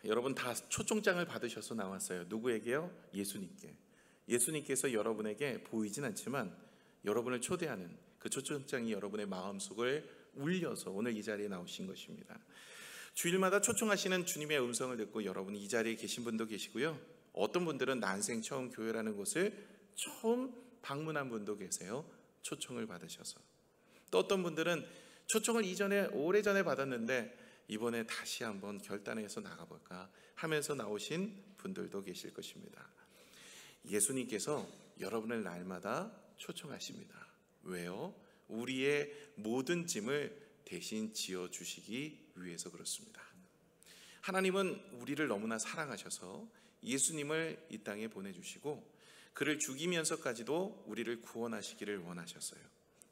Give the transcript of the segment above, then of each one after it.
여러분 다 초청장을 받으셔서 나왔어요. 누구에게요? 예수님께. 예수님께서 여러분에게 보이진 않지만 여러분을 초대하는 그 초청장이 여러분의 마음속을 울려서 오늘 이 자리에 나오신 것입니다. 주일마다 초청하시는 주님의 음성을 듣고 여러분이 이 자리에 계신 분도 계시고요, 어떤 분들은 난생 처음 교회라는 곳을 처음 방문한 분도 계세요. 초청을 받으셔서. 또 어떤 분들은 초청을 이전에 오래전에 받았는데 이번에 다시 한번 결단해서 나가볼까 하면서 나오신 분들도 계실 것입니다. 예수님께서 여러분을 날마다 초청하십니다. 왜요? 우리의 모든 짐을 대신 지어주시기 위해서 그렇습니다. 하나님은 우리를 너무나 사랑하셔서 예수님을 이 땅에 보내주시고 그를 죽이면서까지도 우리를 구원하시기를 원하셨어요.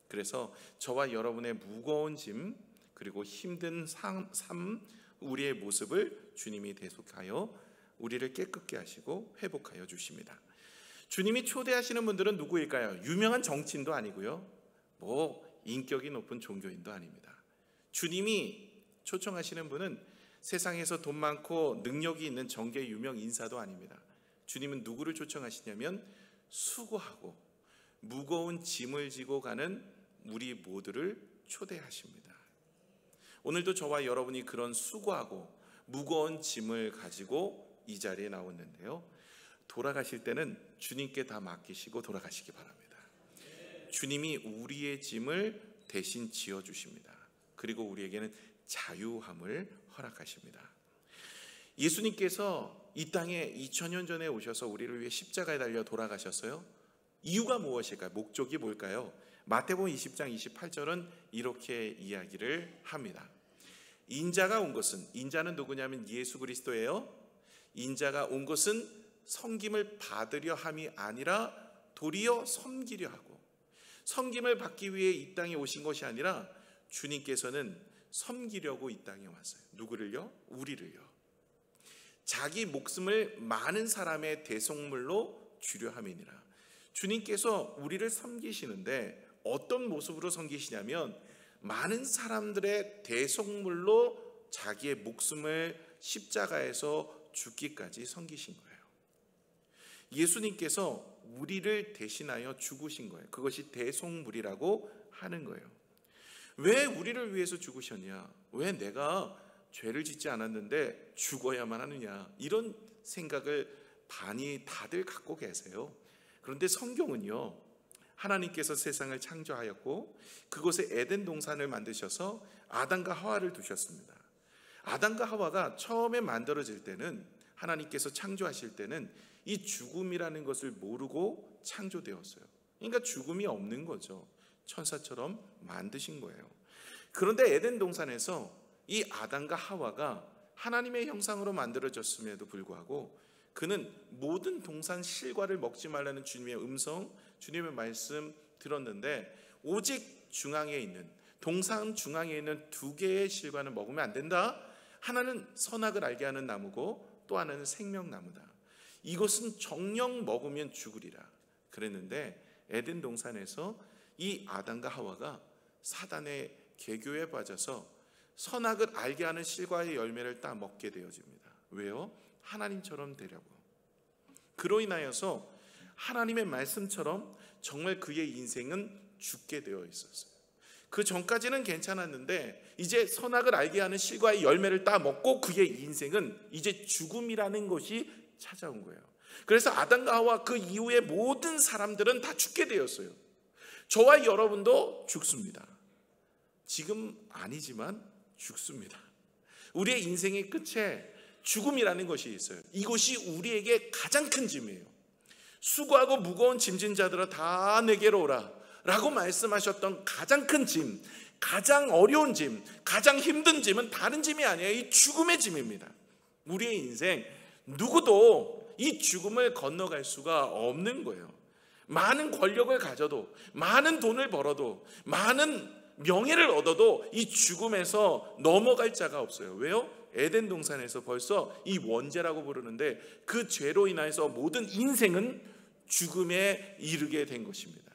그래서 저와 여러분의 무거운 짐 그리고 힘든 삶, 우리의 모습을 주님이 대속하여 우리를 깨끗게 하시고 회복하여 주십니다. 주님이 초대하시는 분들은 누구일까요? 유명한 정치인도 아니고요, 인격이 높은 종교인도 아닙니다. 주님이 초청하시는 분은 세상에서 돈 많고 능력이 있는 정계 유명 인사도 아닙니다. 주님은 누구를 초청하시냐면 수고하고 무거운 짐을 지고 가는 우리 모두를 초대하십니다. 오늘도 저와 여러분이 그런 수고하고 무거운 짐을 가지고 이 자리에 나왔는데요, 돌아가실 때는 주님께 다 맡기시고 돌아가시기 바랍니다. 주님이 우리의 짐을 대신 지어주십니다. 그리고 우리에게는 자유함을 허락하십니다. 예수님께서 이 땅에 2000년 전에 오셔서 우리를 위해 십자가에 달려 돌아가셨어요. 이유가 무엇일까요? 목적이 뭘까요? 마태복음 20장 28절은 이렇게 이야기를 합니다. 인자가 온 것은, 인자는 누구냐면 예수 그리스도예요. 인자가 온 것은 섬김을 받으려 함이 아니라 도리어 섬기려 하고, 섬김을 받기 위해 이 땅에 오신 것이 아니라 주님께서는 섬기려고 이 땅에 왔어요. 누구를요? 우리를요. 자기 목숨을 많은 사람의 대속물로 주려 함이니라. 주님께서 우리를 섬기시는데 어떤 모습으로 섬기시냐면 많은 사람들의 대속물로 자기의 목숨을 십자가에서 죽기까지 섬기신 거예요. 예수님께서 우리를 대신하여 죽으신 거예요. 그것이 대속물이라고 하는 거예요. 왜 우리를 위해서 죽으셨냐? 왜 내가 죄를 짓지 않았는데 죽어야만 하느냐? 이런 생각을 많이 다들 갖고 계세요. 그런데 성경은요, 하나님께서 세상을 창조하였고 그곳에 에덴 동산을 만드셔서 아담과 하와를 두셨습니다. 아담과 하와가 처음에 만들어질 때는, 하나님께서 창조하실 때는 이 죽음이라는 것을 모르고 창조되었어요. 그러니까 죽음이 없는 거죠. 천사처럼 만드신 거예요. 그런데 에덴 동산에서 이 아담과 하와가 하나님의 형상으로 만들어졌음에도 불구하고 그는 모든 동산 실과를 먹지 말라는 주님의 음성, 주님의 말씀 들었는데 오직 중앙에 있는, 동산 중앙에 있는 두 개의 실과는 먹으면 안 된다. 하나는 선악을 알게 하는 나무고 또 하나는 생명나무다. 이것은 정녕 먹으면 죽으리라 그랬는데 에덴 동산에서 이 아담과 하와가 사단의 계교에 빠져서 선악을 알게 하는 실과의 열매를 따 먹게 되어집니다. 왜요? 하나님처럼 되려고. 그로 인하여서 하나님의 말씀처럼 정말 그의 인생은 죽게 되어 있었어요. 그 전까지는 괜찮았는데 이제 선악을 알게 하는 실과의 열매를 따 먹고 그의 인생은 이제 죽음이라는 것이 찾아온 거예요. 그래서 아담과 하와 그 이후에 모든 사람들은 다 죽게 되었어요. 저와 여러분도 죽습니다. 지금 아니지만 죽습니다. 우리의 인생의 끝에 죽음이라는 것이 있어요. 이것이 우리에게 가장 큰 짐이에요. 수고하고 무거운 짐진 자들아 다 내게로 오라 라고 말씀하셨던 가장 큰 짐, 가장 어려운 짐, 가장 힘든 짐은 다른 짐이 아니에요. 이 죽음의 짐입니다. 우리의 인생 누구도 이 죽음을 건너갈 수가 없는 거예요. 많은 권력을 가져도, 많은 돈을 벌어도, 많은 명예를 얻어도 이 죽음에서 넘어갈 자가 없어요. 왜요? 에덴 동산에서 벌써 이 원죄라고 부르는데 그 죄로 인해서 모든 인생은 죽음에 이르게 된 것입니다.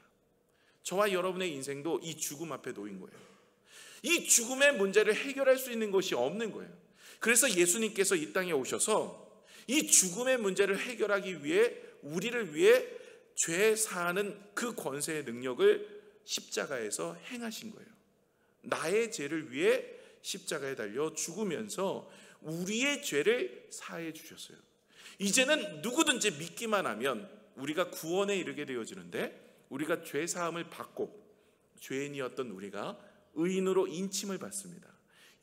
저와 여러분의 인생도 이 죽음 앞에 놓인 거예요. 이 죽음의 문제를 해결할 수 있는 것이 없는 거예요. 그래서 예수님께서 이 땅에 오셔서 이 죽음의 문제를 해결하기 위해 우리를 위해 죄 사하는 그 권세의 능력을 십자가에서 행하신 거예요. 나의 죄를 위해 십자가에 달려 죽으면서 우리의 죄를 사해 주셨어요. 이제는 누구든지 믿기만 하면 우리가 구원에 이르게 되어지는데, 우리가 죄 사함을 받고 죄인이었던 우리가 의인으로 인침을 받습니다.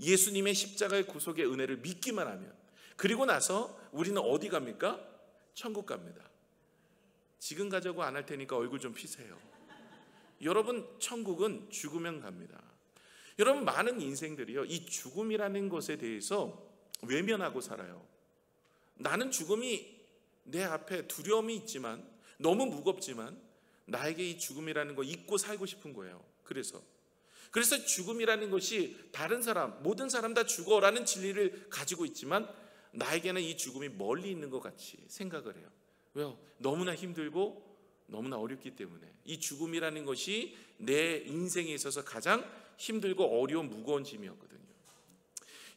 예수님의 십자가의 구속의 은혜를 믿기만 하면, 그리고 나서 우리는 어디 갑니까? 천국 갑니다. 지금 가자고 안 할 테니까 얼굴 좀 피세요. 여러분, 천국은 죽으면 갑니다. 여러분, 많은 인생들이요, 이 죽음이라는 것에 대해서 외면하고 살아요. 나는 죽음이 내 앞에 두려움이 있지만, 너무 무겁지만 나에게 이 죽음이라는 거 잊고 살고 싶은 거예요. 그래서 죽음이라는 것이 다른 사람, 모든 사람 다 죽어라는 진리를 가지고 있지만 나에게는 이 죽음이 멀리 있는 것 같이 생각을 해요. 왜요? 너무나 힘들고 너무나 어렵기 때문에. 이 죽음이라는 것이 내 인생에 있어서 가장 힘들고 어려운 무거운 짐이었거든요.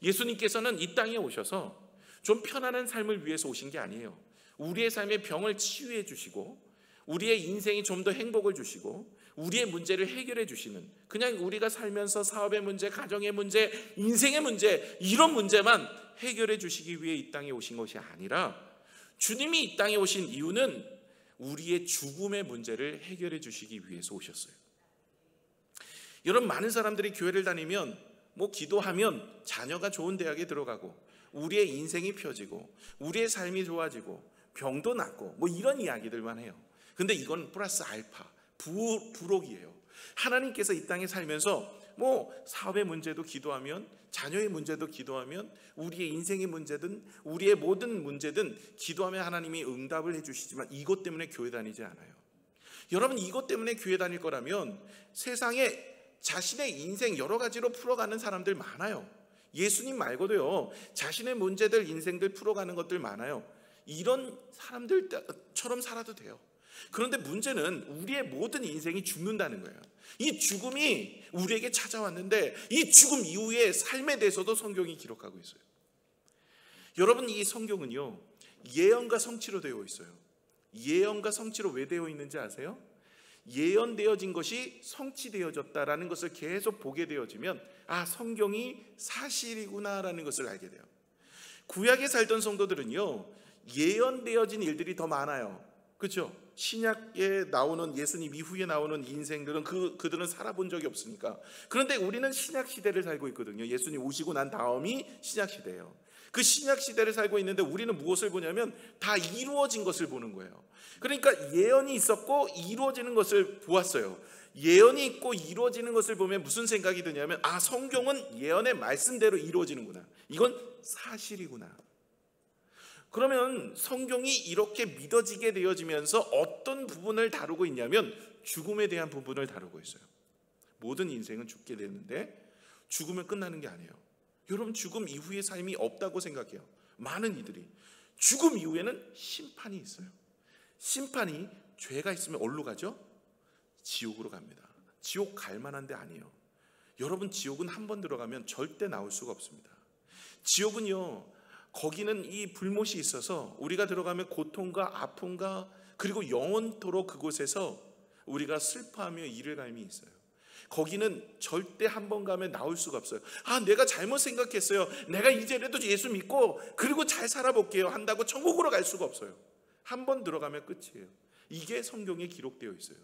예수님께서는 이 땅에 오셔서 좀 편안한 삶을 위해서 오신 게 아니에요. 우리의 삶의 병을 치유해 주시고, 우리의 인생이 좀 더 행복을 주시고, 우리의 문제를 해결해 주시는, 그냥 우리가 살면서 사업의 문제, 가정의 문제, 인생의 문제, 이런 문제만 해결해 주시기 위해 이 땅에 오신 것이 아니라, 주님이 이 땅에 오신 이유는 우리의 죽음의 문제를 해결해 주시기 위해서 오셨어요. 여러분, 많은 사람들이 교회를 다니면 기도하면 자녀가 좋은 대학에 들어가고 우리의 인생이 펴지고 우리의 삶이 좋아지고 병도 낫고 이런 이야기들만 해요. 근데 이건 플러스 알파, 부록이에요. 하나님께서 이 땅에 살면서 사업의 문제도 기도하면, 자녀의 문제도 기도하면, 우리의 인생의 문제든 우리의 모든 문제든 기도하면 하나님이 응답을 해주시지만 이것 때문에 교회 다니지 않아요. 여러분, 이것 때문에 교회 다닐 거라면 세상에 자신의 인생 여러 가지로 풀어가는 사람들 많아요. 예수님 말고도요, 자신의 문제들, 인생들 풀어가는 것들 많아요. 이런 사람들처럼 살아도 돼요. 그런데 문제는 우리의 모든 인생이 죽는다는 거예요. 이 죽음이 우리에게 찾아왔는데 이 죽음 이후의 삶에 대해서도 성경이 기록하고 있어요. 여러분, 이 성경은요, 예언과 성취로 되어 있어요. 예언과 성취로 왜 되어 있는지 아세요? 예언되어진 것이 성취되어졌다라는 것을 계속 보게 되어지면 성경이 사실이구나라는 것을 알게 돼요. 구약에 살던 성도들은요, 예언되어진 일들이 더 많아요. 그렇죠? 신약에 나오는, 예수님 이후에 나오는 인생들은 그들은 살아본 적이 없으니까. 그런데 우리는 신약 시대를 살고 있거든요. 예수님 오시고 난 다음이 신약 시대예요. 그 신약 시대를 살고 있는데 우리는 무엇을 보냐면 다 이루어진 것을 보는 거예요. 그러니까 예언이 있었고 이루어지는 것을 보았어요. 예언이 있고 이루어지는 것을 보면 무슨 생각이 드냐면, 성경은 예언의 말씀대로 이루어지는구나, 이건 사실이구나. 그러면 성경이 이렇게 믿어지게 되어지면서 어떤 부분을 다루고 있냐면 죽음에 대한 부분을 다루고 있어요. 모든 인생은 죽게 되는데 죽으면 끝나는 게 아니에요. 여러분, 죽음 이후의 삶이 없다고 생각해요. 많은 이들이. 죽음 이후에는 심판이 있어요. 심판이, 죄가 있으면 어디로 가죠? 지옥으로 갑니다. 지옥 갈 만한 데 아니에요. 여러분, 지옥은 한 번 들어가면 절대 나올 수가 없습니다. 지옥은요, 거기는 이 불못이 있어서 우리가 들어가면 고통과 아픔과 그리고 영원토록 그곳에서 우리가 슬퍼하며 이를 갈미 있어요. 거기는 절대 한 번 가면 나올 수가 없어요. 내가 잘못 생각했어요, 내가 이제라도 예수 믿고 그리고 잘 살아볼게요 한다고 천국으로 갈 수가 없어요. 한 번 들어가면 끝이에요. 이게 성경에 기록되어 있어요.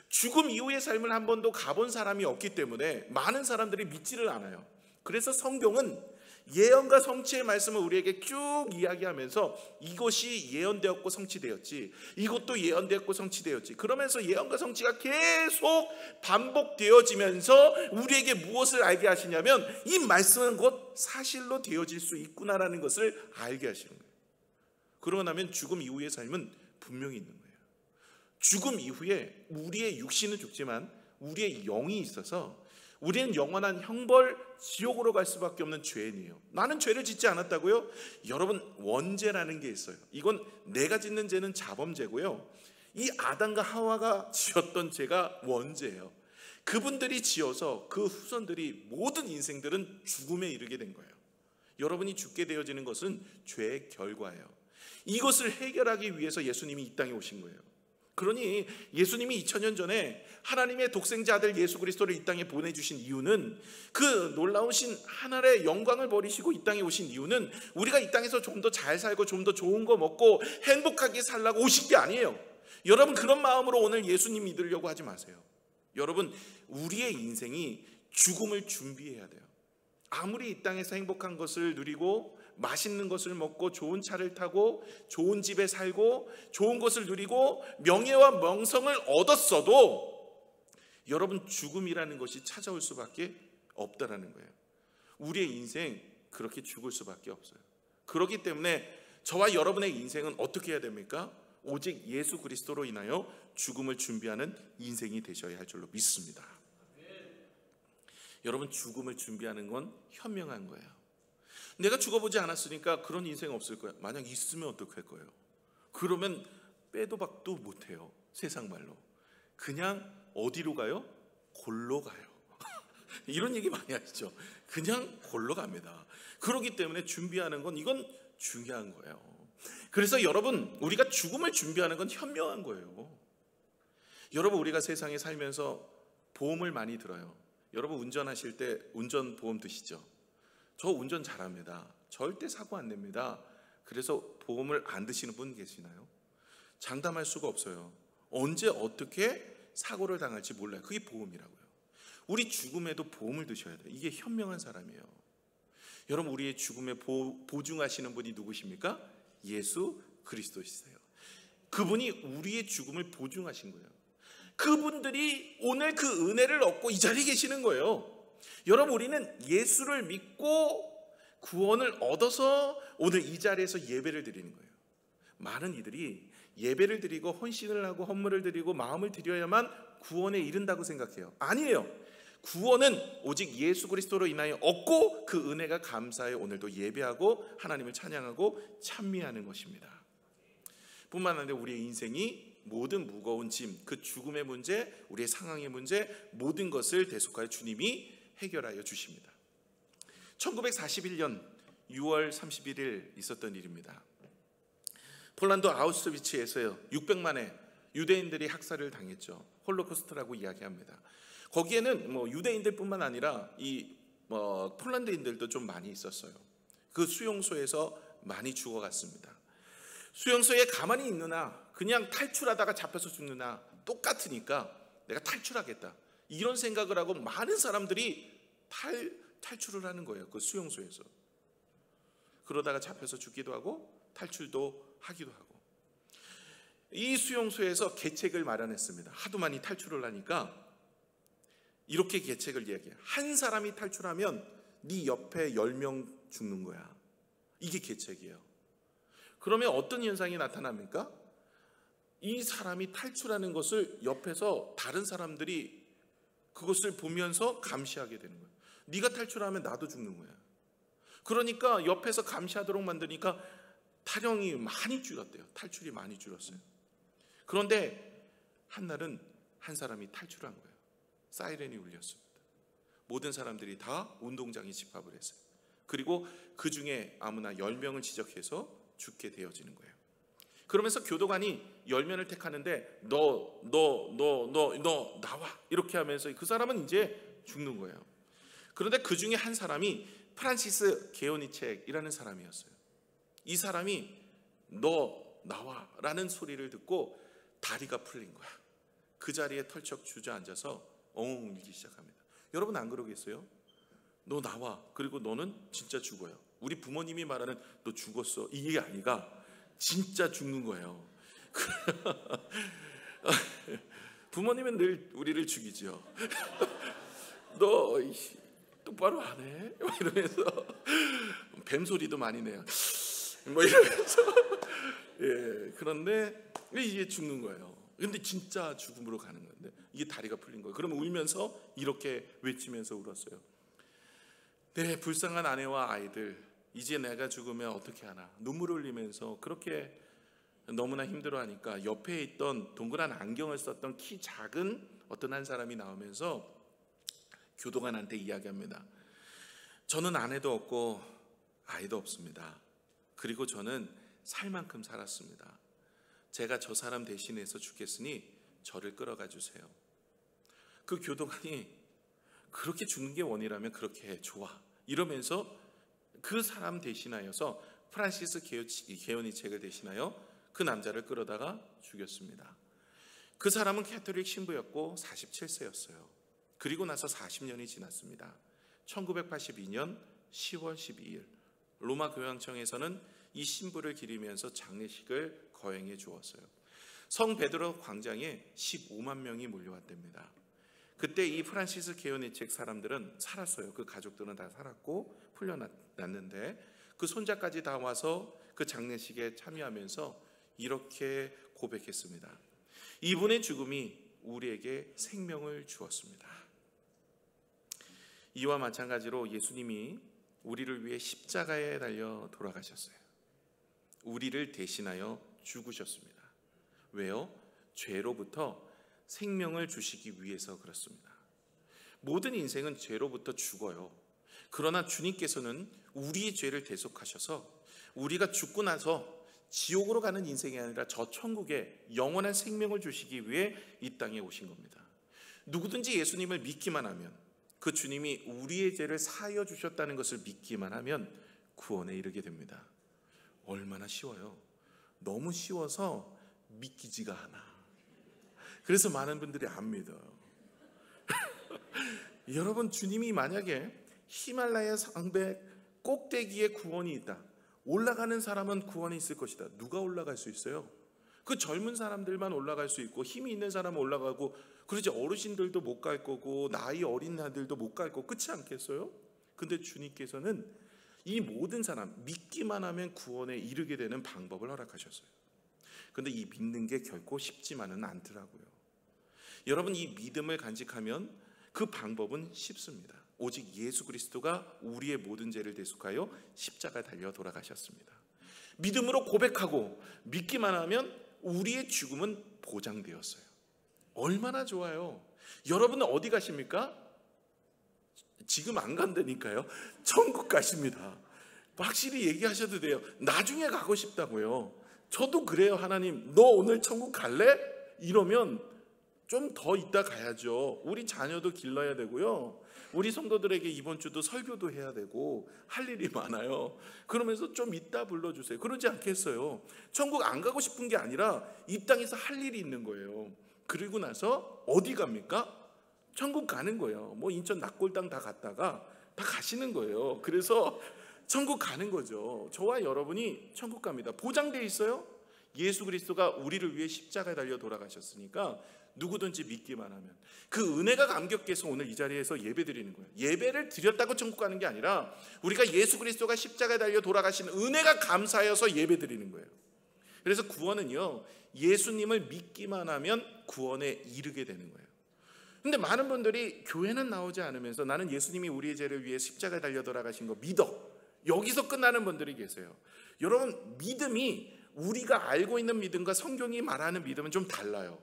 죽음 이후의 삶을 한 번도 가본 사람이 없기 때문에 많은 사람들이 믿지를 않아요. 그래서 성경은 예언과 성취의 말씀을 우리에게 쭉 이야기하면서 이것이 예언되었고 성취되었지, 이것도 예언되었고 성취되었지, 그러면서 예언과 성취가 계속 반복되어지면서 우리에게 무엇을 알게 하시냐면 이 말씀은 곧 사실로 되어질 수 있구나라는 것을 알게 하시는 거예요. 그러고 나면 죽음 이후의 삶은 분명히 있는 거예요. 죽음 이후에 우리의 육신은 죽지만 우리의 영이 있어서 우리는 영원한 형벌, 지옥으로 갈 수밖에 없는 죄인이에요. 나는 죄를 짓지 않았다고요? 여러분, 원죄라는 게 있어요. 이건 내가 짓는 죄는 자범죄고요, 이 아담과 하와가 지었던 죄가 원죄예요. 그분들이 지어서 그 후손들이 모든 인생들은 죽음에 이르게 된 거예요. 여러분이 죽게 되어지는 것은 죄의 결과예요. 이것을 해결하기 위해서 예수님이 이 땅에 오신 거예요. 그러니 예수님이 2000년 전에 하나님의 독생자 아들 예수 그리스도를 이 땅에 보내주신 이유는, 그 놀라우신 하늘의 영광을 버리시고 이 땅에 오신 이유는 우리가 이 땅에서 좀 더 잘 살고 좀 더 좋은 거 먹고 행복하게 살라고 오신 게 아니에요. 여러분, 그런 마음으로 오늘 예수님 믿으려고 하지 마세요. 여러분, 우리의 인생이 죽음을 준비해야 돼요. 아무리 이 땅에서 행복한 것을 누리고 맛있는 것을 먹고 좋은 차를 타고 좋은 집에 살고 좋은 것을 누리고 명예와 명성을 얻었어도 여러분, 죽음이라는 것이 찾아올 수밖에 없다라는 거예요. 우리의 인생 그렇게 죽을 수밖에 없어요. 그렇기 때문에 저와 여러분의 인생은 어떻게 해야 됩니까? 오직 예수 그리스도로 인하여 죽음을 준비하는 인생이 되셔야 할 줄로 믿습니다. 여러분, 죽음을 준비하는 건 현명한 거예요. 내가 죽어보지 않았으니까 그런 인생 없을 거야. 만약 있으면 어떡할 거예요? 그러면 빼도 박도 못해요. 세상 말로. 그냥 어디로 가요? 골로 가요. 이런 얘기 많이 하시죠. 그냥 골로 갑니다. 그렇기 때문에 준비하는 건 이건 중요한 거예요. 그래서 여러분, 우리가 죽음을 준비하는 건 현명한 거예요. 여러분, 우리가 세상에 살면서 보험을 많이 들어요. 여러분, 운전하실 때 운전보험 드시죠? 저 운전 잘합니다. 절대 사고 안 냅니다. 그래서 보험을 안 드시는 분 계시나요? 장담할 수가 없어요. 언제 어떻게 사고를 당할지 몰라요. 그게 보험이라고요. 우리 죽음에도 보험을 드셔야 돼요. 이게 현명한 사람이에요. 여러분, 우리의 죽음에 보증하시는 분이 누구십니까? 예수 그리스도시세요. 그분이 우리의 죽음을 보증하신 거예요. 그분들이 오늘 그 은혜를 얻고 이 자리에 계시는 거예요. 여러분, 우리는 예수를 믿고 구원을 얻어서 오늘 이 자리에서 예배를 드리는 거예요. 많은 이들이 예배를 드리고 헌신을 하고 헌물을 드리고 마음을 드려야만 구원에 이른다고 생각해요. 아니에요. 구원은 오직 예수 그리스도로 인하여 얻고 그 은혜가 감사해 오늘도 예배하고 하나님을 찬양하고 찬미하는 것입니다. 뿐만 아니라 우리의 인생이 모든 무거운 짐, 그 죽음의 문제, 우리의 상황의 문제, 모든 것을 대속하여 주님이 해결하여 주십니다. 1941년 6월 31일 있었던 일입니다. 폴란드 아우슈비츠에서 600만의 유대인들이 학살을 당했죠. 홀로코스트라고 이야기합니다. 거기에는 유대인들뿐만 아니라 폴란드인들도 좀 많이 있었어요. 그 수용소에서 많이 죽어갔습니다. 수용소에 가만히 있느나 그냥 탈출하다가 잡혀서 죽느나 똑같으니까 내가 탈출하겠다, 이런 생각을 하고 많은 사람들이 탈출을 하는 거예요. 그 수용소에서. 그러다가 잡혀서 죽기도 하고 탈출도 하기도 하고. 이 수용소에서 계책을 마련했습니다. 하도 많이 탈출을 하니까 이렇게 계책을 이야기해요. 한 사람이 탈출하면 네 옆에 10명 죽는 거야. 이게 계책이에요. 그러면 어떤 현상이 나타납니까? 이 사람이 탈출하는 것을 옆에서 다른 사람들이 그것을 보면서 감시하게 되는 거예요. 네가 탈출하면 나도 죽는 거야. 그러니까 옆에서 감시하도록 만드니까 탈영이 많이 줄었대요. 탈출이 많이 줄었어요. 그런데 한날은 한 사람이 탈출한 거예요. 사이렌이 울렸습니다. 모든 사람들이 다 운동장에 집합을 했어요. 그리고 그 중에 아무나 10명을 지적해서 죽게 되어지는 거예요. 그러면서 교도관이 10명을 택하는데 너 나와, 이렇게 하면서 그 사람은 이제 죽는 거예요. 그런데 그 중에 한 사람이 프란시스 게오니책이라는 사람이었어요. 이 사람이 너 나와 라는 소리를 듣고 다리가 풀린 거야. 그 자리에 털썩 주저앉아서 엉엉 울기 시작합니다. 여러분, 안 그러겠어요? 너 나와, 그리고 너는 진짜 죽어요. 우리 부모님이 말하는 너 죽었어, 이게 아니라 진짜 죽는 거예요. 부모님은 늘 우리를 죽이죠. 너 똑바로 안 해? 이러면서 뱀소리도 많이 내요. 이러면서 그런데 이게 죽는 거예요. 근데 진짜 죽음으로 가는 건데 이게 다리가 풀린 거예요. 그러면 울면서 이렇게 외치면서 울었어요. 내 불쌍한 아내와 아이들, 이제 내가 죽으면 어떻게 하나, 눈물을 흘리면서 그렇게 너무나 힘들어하니까 옆에 있던 동그란 안경을 썼던 키 작은 어떤 한 사람이 나오면서 교도관한테 이야기합니다. 저는 아내도 없고 아이도 없습니다. 그리고 저는 살 만큼 살았습니다. 제가 저 사람 대신해서 죽겠으니 저를 끌어가 주세요. 그 교도관이 그렇게 죽는 게 원이라면 그렇게 해, 좋아, 이러면서 그 사람 대신하여서 프란시스 게오니 책을 대신하여 그 남자를 끌어다가 죽였습니다. 그 사람은 캐톨릭 신부였고 47세였어요. 그리고 나서 40년이 지났습니다. 1982년 10월 12일 로마 교황청에서는 이 신부를 기리면서 장례식을 거행해 주었어요. 성 베드로 광장에 15만 명이 몰려왔답니다. 그때 이 프란시스 게오니책 사람들은 살았어요. 그 가족들은 다 살았고 풀려났는데 그 손자까지 다 와서 그 장례식에 참여하면서 이렇게 고백했습니다. 이분의 죽음이 우리에게 생명을 주었습니다. 이와 마찬가지로 예수님이 우리를 위해 십자가에 달려 돌아가셨어요. 우리를 대신하여 죽으셨습니다. 왜요? 죄로부터 생명을 주시기 위해서 그렇습니다. 모든 인생은 죄로부터 죽어요. 그러나 주님께서는 우리의 죄를 대속하셔서 우리가 죽고 나서 지옥으로 가는 인생이 아니라 저 천국에 영원한 생명을 주시기 위해 이 땅에 오신 겁니다. 누구든지 예수님을 믿기만 하면, 그 주님이 우리의 죄를 사하여 주셨다는 것을 믿기만 하면 구원에 이르게 됩니다. 얼마나 쉬워요. 너무 쉬워서 믿기지가 않아. 그래서 많은 분들이 안 믿어요. 여러분, 주님이 만약에 히말라야 산맥 꼭대기에 구원이 있다, 올라가는 사람은 구원이 있을 것이다. 누가 올라갈 수 있어요? 그 젊은 사람들만 올라갈 수 있고 힘이 있는 사람은 올라가고, 그러지 어르신들도 못 갈 거고 나이 어린 아들도 못 갈 거고, 그렇지 않겠어요? 근데 주님께서는 이 모든 사람 믿기만 하면 구원에 이르게 되는 방법을 허락하셨어요. 근데 이 믿는 게 결코 쉽지만은 않더라고요. 여러분, 이 믿음을 간직하면 그 방법은 쉽습니다. 오직 예수 그리스도가 우리의 모든 죄를 대속하여 십자가에 달려 돌아가셨습니다. 믿음으로 고백하고 믿기만 하면 우리의 죽음은 보장되었어요. 얼마나 좋아요. 여러분은 어디 가십니까? 지금 안 간다니까요. 천국 가십니다. 확실히 얘기하셔도 돼요. 나중에 가고 싶다고요. 저도 그래요. 하나님, 너 오늘 천국 갈래? 이러면 좀 더 있다 가야죠. 우리 자녀도 길러야 되고요. 우리 성도들에게 이번 주도 설교도 해야 되고 할 일이 많아요. 그러면서 좀 이따 불러주세요. 그러지 않겠어요? 천국 안 가고 싶은 게 아니라 이 땅에서 할 일이 있는 거예요. 그리고 나서 어디 갑니까? 천국 가는 거예요. 뭐 인천 낙골당 다 갔다가 다 가시는 거예요. 그래서 천국 가는 거죠. 저와 여러분이 천국 갑니다. 보장되어 있어요. 예수 그리스도가 우리를 위해 십자가에 달려 돌아가셨으니까 누구든지 믿기만 하면, 그 은혜가 감격해서 오늘 이 자리에서 예배 드리는 거예요. 예배를 드렸다고 천국 가는 게 아니라 우리가 예수 그리스도가 십자가에 달려 돌아가신 은혜가 감사여서 예배 드리는 거예요. 그래서 구원은요, 예수님을 믿기만 하면 구원에 이르게 되는 거예요. 근데 많은 분들이 교회는 나오지 않으면서 나는 예수님이 우리의 죄를 위해 십자가에 달려 돌아가신 거 믿어, 여기서 끝나는 분들이 계세요. 여러분, 믿음이 우리가 알고 있는 믿음과 성경이 말하는 믿음은 좀 달라요.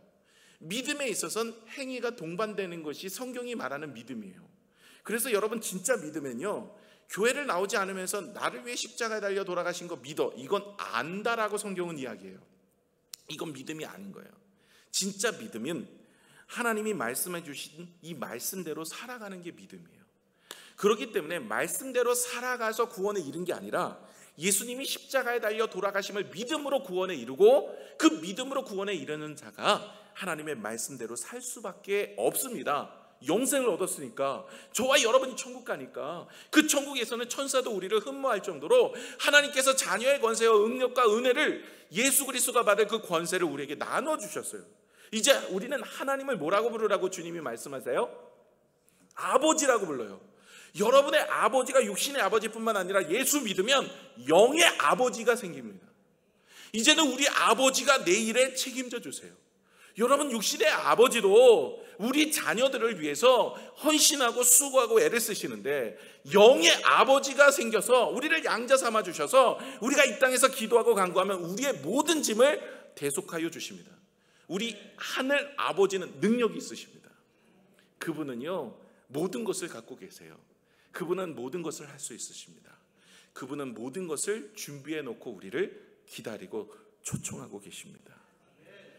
믿음에 있어서는 행위가 동반되는 것이 성경이 말하는 믿음이에요. 그래서 여러분, 진짜 믿음은요, 교회를 나오지 않으면서 나를 위해 십자가에 달려 돌아가신 거 믿어, 이건 안다라고 성경은 이야기해요. 이건 믿음이 아닌 거예요. 진짜 믿음은 하나님이 말씀해 주신 이 말씀대로 살아가는 게 믿음이에요. 그렇기 때문에 말씀대로 살아가서 구원에 이른 게 아니라 예수님이 십자가에 달려 돌아가심을 믿음으로 구원에 이르고, 그 믿음으로 구원에 이르는 자가 하나님의 말씀대로 살 수밖에 없습니다. 영생을 얻었으니까. 저와 여러분이 천국 가니까 그 천국에서는 천사도 우리를 흠모할 정도로 하나님께서 자녀의 권세와 능력과 은혜를, 예수 그리스도가 받을 그 권세를 우리에게 나눠주셨어요. 이제 우리는 하나님을 뭐라고 부르라고 주님이 말씀하세요? 아버지라고 불러요. 여러분의 아버지가 육신의 아버지뿐만 아니라 예수 믿으면 영의 아버지가 생깁니다. 이제는 우리 아버지가 내 일에 책임져 주세요. 여러분, 육신의 아버지도 우리 자녀들을 위해서 헌신하고 수고하고 애를 쓰시는데, 영의 아버지가 생겨서 우리를 양자 삼아 주셔서 우리가 이 땅에서 기도하고 간구하면 우리의 모든 짐을 대속하여 주십니다. 우리 하늘 아버지는 능력이 있으십니다. 그분은요, 모든 것을 갖고 계세요. 그분은 모든 것을 할 수 있으십니다. 그분은 모든 것을 준비해 놓고 우리를 기다리고 초청하고 계십니다.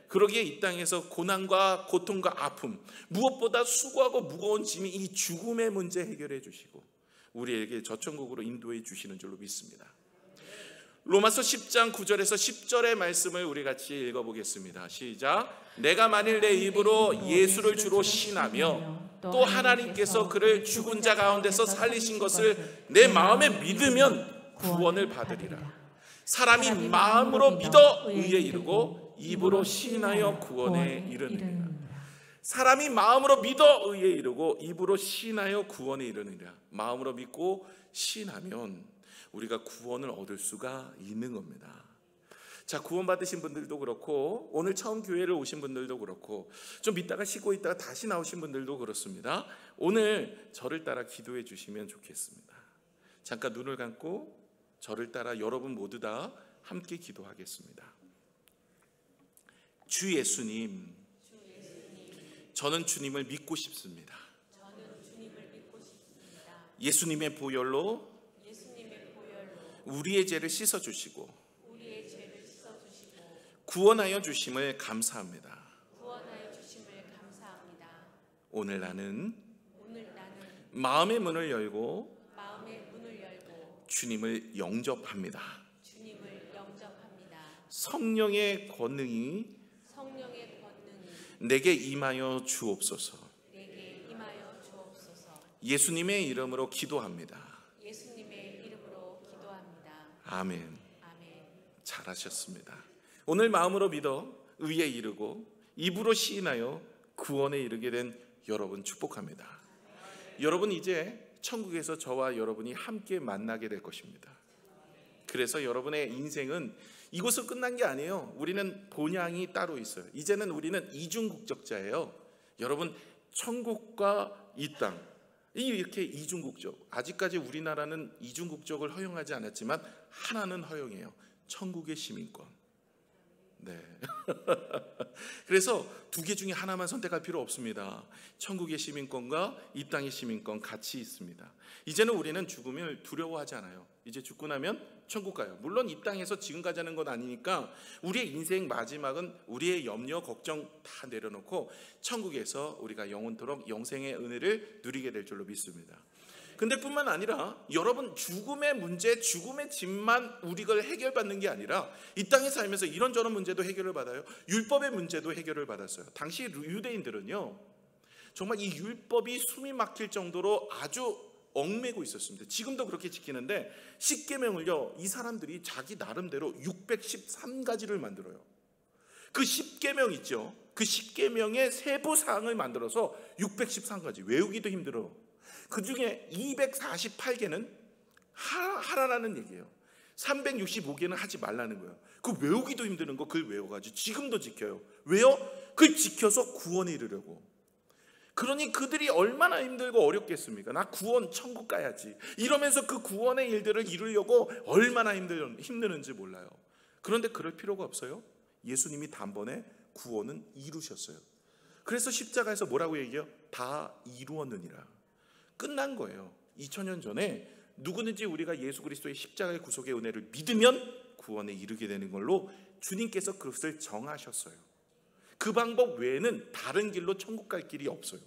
그러기에 이 땅에서 고난과 고통과 아픔, 무엇보다 수고하고 무거운 짐이 이 죽음의 문제 해결해 주시고 우리에게 저천국으로 인도해 주시는 줄로 믿습니다. 로마서 10장 9절에서 10절의 말씀을 우리 같이 읽어보겠습니다. 시작. 내가 만일 내 입으로 예수를 주로 신하며 또 하나님께서 그를 죽은 자 가운데서 살리신 것을 내 마음에 믿으면 구원을 받으리라. 사람이 마음으로 믿어 의에 이르고 입으로 시인하여 구원에 이르느니라. 사람이 마음으로 믿어 의에 이르고 입으로 시인하여 구원에 이르느니라. 마음으로 믿고 시인하면 우리가 구원을 얻을 수가 있는 겁니다. 자, 구원 받으신 분들도 그렇고 오늘 처음 교회를 오신 분들도 그렇고 좀 믿다가 쉬고 있다가 다시 나오신 분들도 그렇습니다. 오늘 저를 따라 기도해 주시면 좋겠습니다. 잠깐 눈을 감고 저를 따라 여러분 모두 다 함께 기도하겠습니다. 주 예수님, 저는 주님을 믿고 싶습니다. 예수님의 보혈로 우리의 죄를 씻어주시고 구원하여 주심을 감사합니다. 오늘 나는 마음의 문을 열고 주님을 영접합니다. 성령의 권능이 내게 임하여 주옵소서. 예수님의 이름으로 기도합니다. 아멘. 잘하셨습니다. 오늘 마음으로 믿어 의에 이르고 입으로 시인하여 구원에 이르게 된 여러분 축복합니다. 여러분 이제 천국에서 저와 여러분이 함께 만나게 될 것입니다. 그래서 여러분의 인생은 이곳으로 끝난 게 아니에요. 우리는 본향이 따로 있어요. 이제는 우리는 이중국적자예요. 여러분 천국과 이 땅 이렇게 이중국적, 아직까지 우리나라는 이중국적을 허용하지 않았지만 하나는 허용해요. 천국의 시민권. 네. 그래서 두 개 중에 하나만 선택할 필요 없습니다. 천국의 시민권과 이 땅의 시민권 같이 있습니다. 이제는 우리는 죽음을 두려워하지 않아요. 이제 죽고 나면 천국 가요. 물론 이 땅에서 지금 가자는 건 아니니까 우리의 인생 마지막은 우리의 염려, 걱정 다 내려놓고 천국에서 우리가 영원토록 영생의 은혜를 누리게 될 줄로 믿습니다. 근데 뿐만 아니라 여러분 죽음의 문제, 죽음의 짐만 우리가 해결받는 게 아니라 이 땅에 살면서 이런저런 문제도 해결을 받아요. 율법의 문제도 해결을 받았어요. 당시 유대인들은요 정말 이 율법이 숨이 막힐 정도로 아주 얽매고 있었습니다. 지금도 그렇게 지키는데 십계명을요 이 사람들이 자기 나름대로 613가지를 만들어요. 그 십계명 있죠. 그 십계명의 세부 사항을 만들어서 613가지 외우기도 힘들어. 그 중에 248개는 하라라는 얘기예요. 365개는 하지 말라는 거예요. 그 외우기도 힘드는 거 그걸 외워가지고 지금도 지켜요. 왜요? 그걸 지켜서 구원에 이르려고. 그러니 그들이 얼마나 힘들고 어렵겠습니까? 나 구원 천국 가야지 이러면서 그 구원의 일들을 이루려고 얼마나 힘드는지 몰라요. 그런데 그럴 필요가 없어요. 예수님이 단번에 구원은 이루셨어요. 그래서 십자가에서 뭐라고 얘기해요? 다 이루었느니라. 끝난 거예요. 2000년 전에 누구든지 우리가 예수 그리스도의 십자가의 구속의 은혜를 믿으면 구원에 이르게 되는 걸로 주님께서 그것을 정하셨어요. 그 방법 외에는 다른 길로 천국 갈 길이 없어요.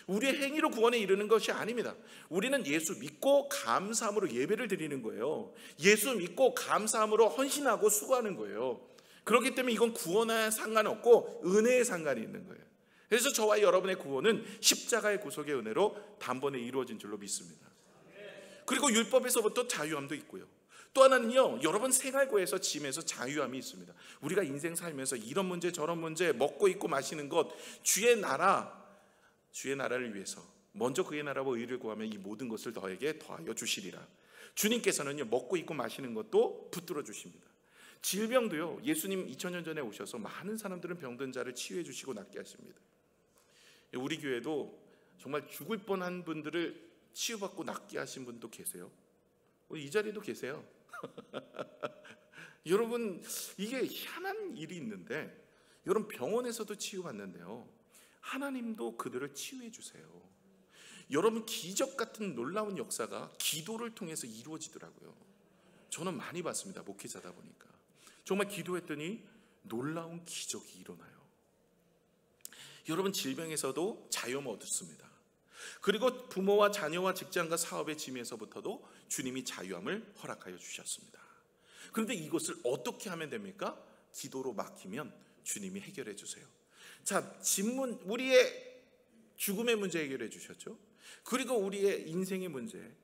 우리의 행위로 구원에 이르는 것이 아닙니다. 우리는 예수 믿고 감사함으로 예배를 드리는 거예요. 예수 믿고 감사함으로 헌신하고 수고하는 거예요. 그렇기 때문에 이건 구원에 상관없고 은혜에 상관이 있는 거예요. 그래서 저와 여러분의 구원은 십자가의 구속의 은혜로 단번에 이루어진 줄로 믿습니다. 그리고 율법에서부터 자유함도 있고요. 또 하나는요, 여러분 생활고에서 짐에서 자유함이 있습니다. 우리가 인생 살면서 이런 문제 저런 문제 먹고 입고 마시는 것 주의 나라를 위해서 먼저 그의 나라와 의를 구하면 이 모든 것을 너에게 더하여 주시리라. 주님께서는요 먹고 입고 마시는 것도 붙들어 주십니다. 질병도요 예수님 2000년 전에 오셔서 많은 사람들은 병든 자를 치유해 주시고 낫게 하십니다. 우리 교회도 정말 죽을 뻔한 분들을 치유받고 낫게 하신 분도 계세요. 이 자리도 계세요. 여러분 이게 희한한 일이 있는데 여러분 병원에서도 치유받는데요 하나님도 그들을 치유해 주세요. 여러분 기적 같은 놀라운 역사가 기도를 통해서 이루어지더라고요. 저는 많이 봤습니다. 목회자다 보니까. 정말 기도했더니 놀라운 기적이 일어나요. 여러분, 질병에서도 자유함을 얻습니다. 그리고 부모와 자녀와 직장과 사업의 짐에서부터도 주님이 자유함을 허락하여 주셨습니다. 그런데 이것을 어떻게 하면 됩니까? 기도로 맡기면 주님이 해결해 주세요. 자, 우리의 죽음의 문제 해결해 주셨죠. 그리고 우리의 인생의 문제,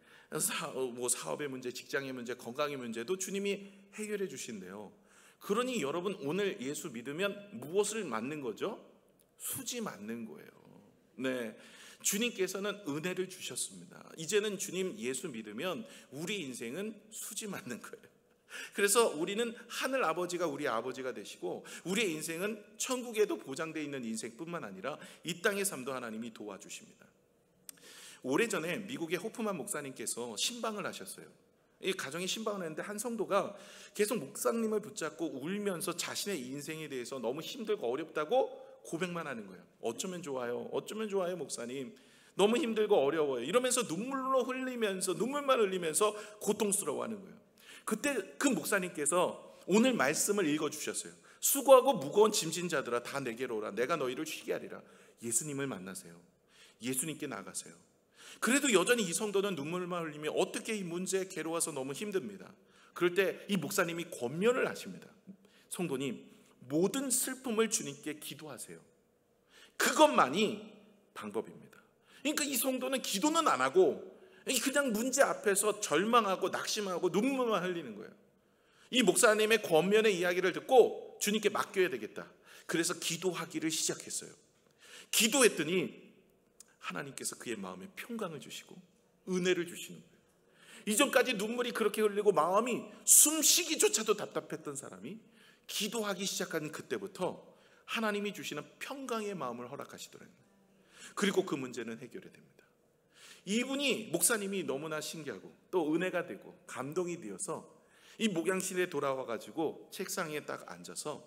사업의 문제, 직장의 문제, 건강의 문제도 주님이 해결해 주신대요. 그러니 여러분, 오늘 예수 믿으면 무엇을 맞는 거죠? 수지 맞는 거예요. 네, 주님께서는 은혜를 주셨습니다. 이제는 주님 예수 믿으면 우리 인생은 수지 맞는 거예요. 그래서 우리는 하늘 아버지가 우리 아버지가 되시고, 우리의 인생은 천국에도 보장되어 있는 인생뿐만 아니라 이 땅의 삶도 하나님이 도와주십니다. 오래전에 미국의 호프만 목사님께서 신방을 하셨어요. 이 가정에 신방을 했는데 한 성도가 계속 목사님을 붙잡고 울면서 자신의 인생에 대해서 너무 힘들고 어렵다고 고백만 하는 거예요. 어쩌면 좋아요, 어쩌면 좋아요 목사님, 너무 힘들고 어려워요, 이러면서 눈물만 흘리면서 고통스러워하는 거예요. 그때 그 목사님께서 오늘 말씀을 읽어주셨어요. 수고하고 무거운 짐진 자들아 다 내게로 오라, 내가 너희를 쉬게 하리라. 예수님을 만나세요. 예수님께 나가세요. 그래도 여전히 이 성도는 눈물만 흘리며 어떻게 이 문제에 괴로워서 너무 힘듭니다. 그럴 때 이 목사님이 권면을 하십니다. 성도님, 모든 슬픔을 주님께 기도하세요. 그것만이 방법입니다. 그러니까 이 성도는 기도는 안 하고 그냥 문제 앞에서 절망하고 낙심하고 눈물만 흘리는 거예요. 이 목사님의 권면의 이야기를 듣고 주님께 맡겨야 되겠다. 그래서 기도하기를 시작했어요. 기도했더니 하나님께서 그의 마음에 평강을 주시고 은혜를 주시는 거예요. 이전까지 눈물이 그렇게 흘리고 마음이 숨쉬기조차도 답답했던 사람이 기도하기 시작한 그때부터 하나님이 주시는 평강의 마음을 허락하시더라고요. 그리고 그 문제는 해결이 됩니다. 이분이, 목사님이 너무나 신기하고 또 은혜가 되고 감동이 되어서 이 목양실에 돌아와 가지고 책상에 딱 앉아서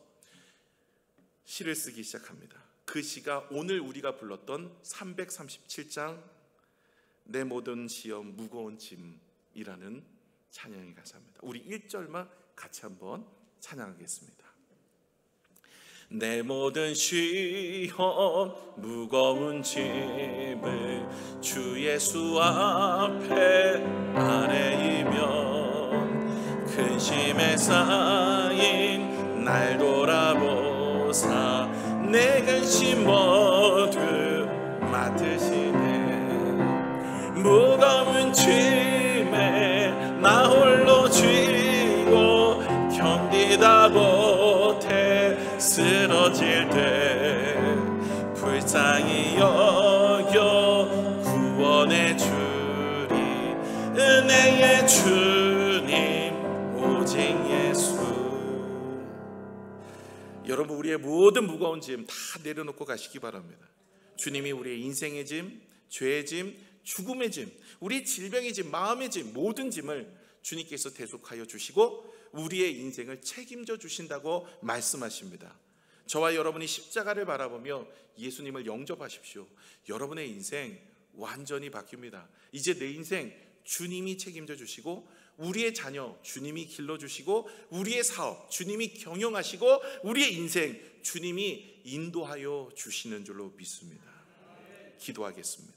시를 쓰기 시작합니다. 그 시가 오늘 우리가 불렀던 337장 내 모든 시험 무거운 짐이라는 찬양의 가사입니다. 우리 1절만 같이 한번 찬양하겠습니다. 내 모든 시험 무거운 짐을 주 예수 앞에 아뢰이면 근심에 쌓인 날 돌아보사 내 근심 모두 맡으시네. 무거운 짐에 나 홀로 쥐고 견디다 못해 쓰러질 때 불쌍히 여겨 구원해 주리 은혜의 주님 오직 예수. 여러분, 우리의 모든 무거운 짐 다 내려놓고 가시기 바랍니다. 주님이 우리의 인생의 짐, 죄의 짐, 죽음의 짐, 우리 질병의 짐, 마음의 짐, 모든 짐을 주님께서 대속하여 주시고 우리의 인생을 책임져 주신다고 말씀하십니다. 저와 여러분이 십자가를 바라보며 예수님을 영접하십시오. 여러분의 인생 완전히 바뀝니다. 이제 내 인생 주님이 책임져 주시고, 우리의 자녀 주님이 길러주시고, 우리의 사업 주님이 경영하시고, 우리의 인생 주님이 인도하여 주시는 줄로 믿습니다. 기도하겠습니다.